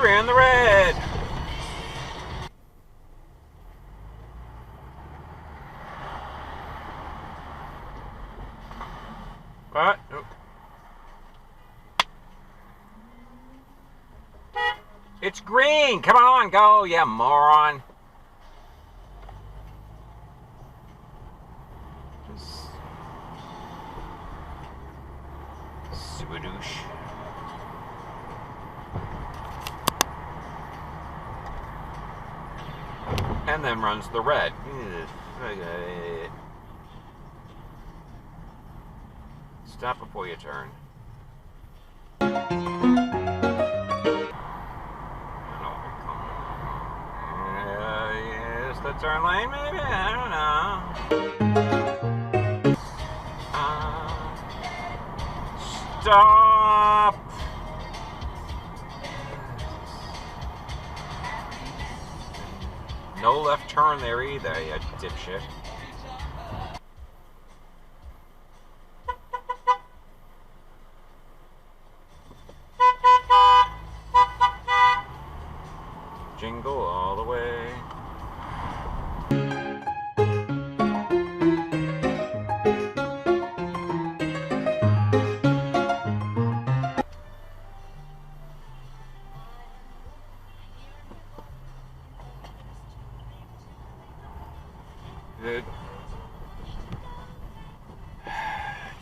ran the red. What? Nope. It's green. Come on, go, you moron. Subadoosh. And then runs the red. Stop before you turn. Yes, the turn lane, maybe? I don't know. Stop! No left turn there either, you dipshit. Jingle all the way. Dude. Do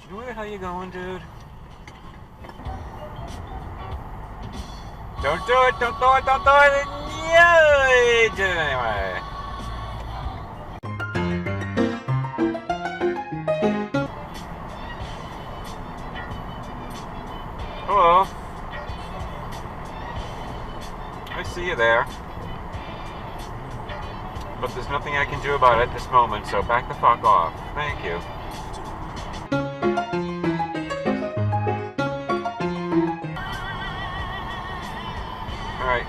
you know where the hell you're going, dude? Don't do it, don't do it, don't do it! Yeah, you did it anyway. Hello. I see you there. But there's nothing I can do about it at this moment, so back the fuck off. Thank you. Alright,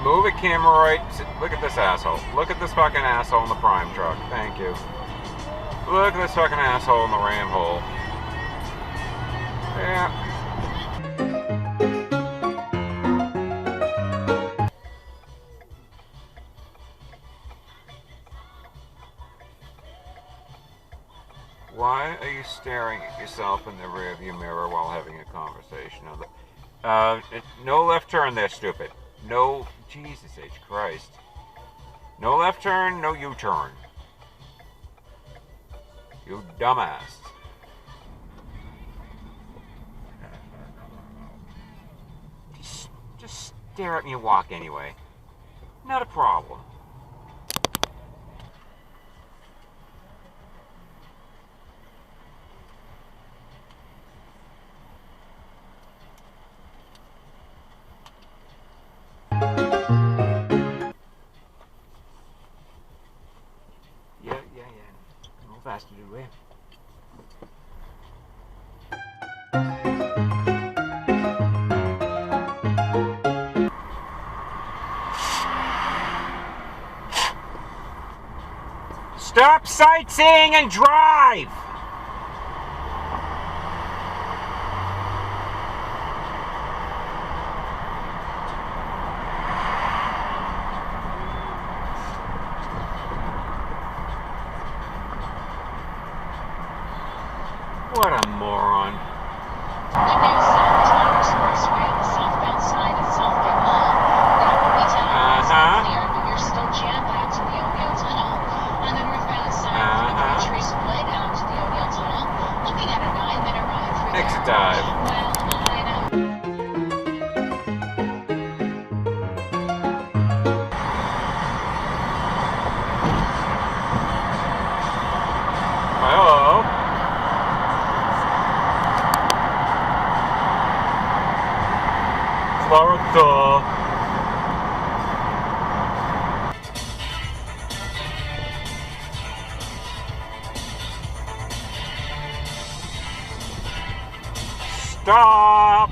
move it, camera right. Look at this asshole. Look at this fucking asshole in the prime truck. Thank you. Look at this fucking asshole in the ram hole. Yeah. Why are you staring at yourself in the rearview mirror while having a conversation? No left turn there, stupid. No, Jesus H. Christ. No left turn, no U-turn. You dumbass. Just stare at me and walk anyway. Not a problem. Faster, do we? Stop sightseeing and drive! What a moron. Exit dive. Hello. Florida. Stop!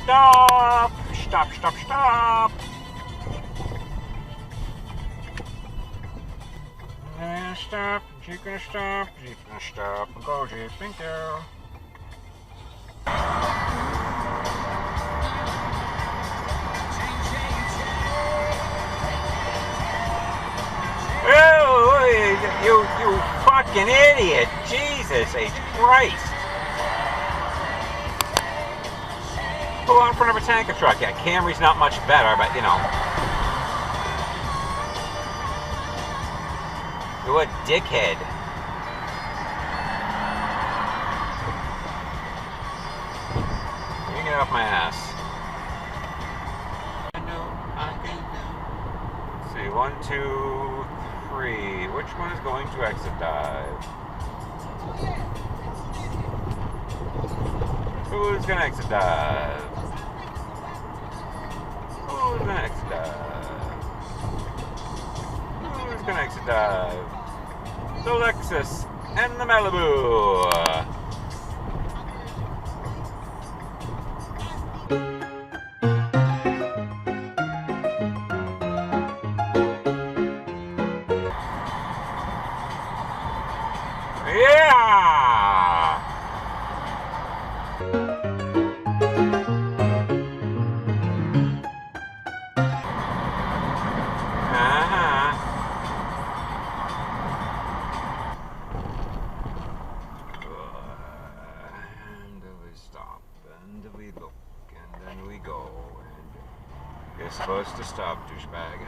Stop! Stop, stop, stop! Stop, Jeep gonna stop, Jeep gonna stop, go Jeep, thank you. You fucking idiot! Jesus H. Christ! Pull out in front of a tanker truck. Yeah, Camry's not much better, but you know. You're a dickhead. You get off my ass. I know I can do. Let's see, 1, 2, 3. Which one is going to exit dive? Who's gonna exit dive? Who's gonna exit dive? Who's gonna exit dive? The Lexus and the Malibu. Yeah! And we stop, and we look, and then we go, and you're supposed to stop, douchebag.